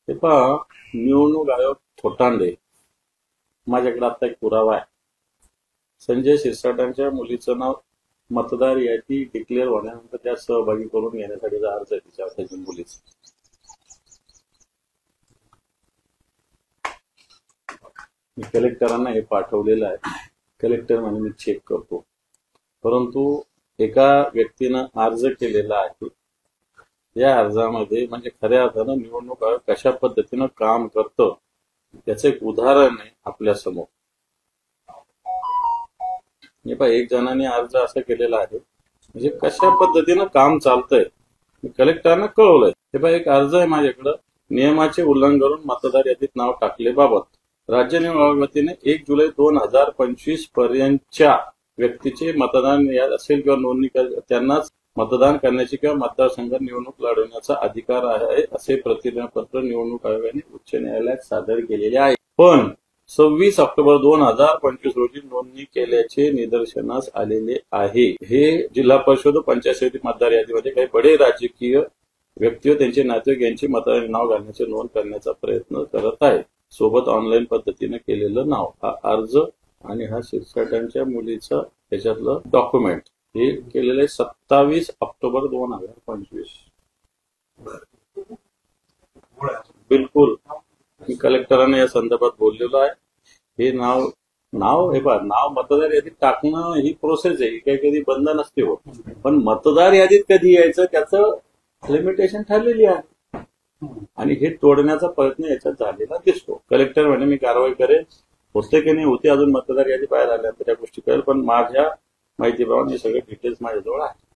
हे पहा, निवडणूक आयोग थोटांडे माझ्याकडे आता एक पुरावा आहे. संजय शिरसाटांच्या मुलीचं नाव मतदार यादी डिक्लेअर होण्यानंतर त्या सहभागी करून घेण्यासाठीचा अर्ज आहे तिच्या त्याच्या मुलीचा. मी कलेक्टरांना हे पाठवलेलं आहे. कलेक्टर म्हणे मी चेक करतो. परंतु एका व्यक्तीनं अर्ज केलेला आहे. या अर्जामध्ये म्हणजे खऱ्या अर्थानं निवडणूक आयोग कशा पद्धतीनं काम करतं त्याचं एक उदाहरण आहे आपल्या समोर. एक जणांनी अर्ज असा केलेला आहे म्हणजे कशा पद्धतीनं काम चालतंय मी कलेक्टरांना कळवलंय. एक अर्ज आहे माझ्याकडं. नियमाचे उल्लंघन करून मतदार यादीत नाव टाकलेबाबत राज्य निवडणूक आयोग वतीने 1 जुलै 2025 पर्यंतच्या व्यक्तीचे मतदान याद असेल किंवा नोंदणी त्यांनाच मतदान करण्याची किंवा मतदारसंघात निवडणूक लढवण्याचा अधिकार आहे असे प्रतिज्ञापत्र निवडणूक आयोगाने उच्च न्यायालयात सादर केलेले आहे. पण 26 ऑक्टोबर 2025 रोजी नोंदणी केल्याचे निदर्शनास आलेले आहे. हे जिल्हा परिषद व पंचायत समिती मतदार यादीमध्ये काही बडे राजकीय व्यक्ती व त्यांचे नातेवाईक यांची मतदार नाव घालण्याचे नोंद करण्याचा प्रयत्न करत आहे. सोबत ऑनलाईन पद्धतीने केलेलं नाव, हा अर्ज आणि हा शिरसाटांच्या मुलीचं त्याच्यातलं डॉक्युमेंट हे केलेलं आहे 27 ऑक्टोबर 2025. बिलकुल मी कलेक्टरांना या संदर्भात बोललेलो आहे. हे नाव हे पहा, नाव मतदार यादीत टाकणं ही प्रोसेस आहे, काही कधी बंद नसते होत. पण मतदार यादीत कधी यायचं त्याचं लिमिटेशन ठरलेली आहे आणि हे तोडण्याचा प्रयत्न याच्यात झालेला दिसतो. कलेक्टर म्हणे मी कारवाई करेन. होते की नाही होते अजून मतदार यादी बाहेर आल्यानंतर त्या गोष्टी कळेल. पण माझ्या माहितीप्रमाणे हे सगळे डिटेल्स माझ्याजवळ आहे.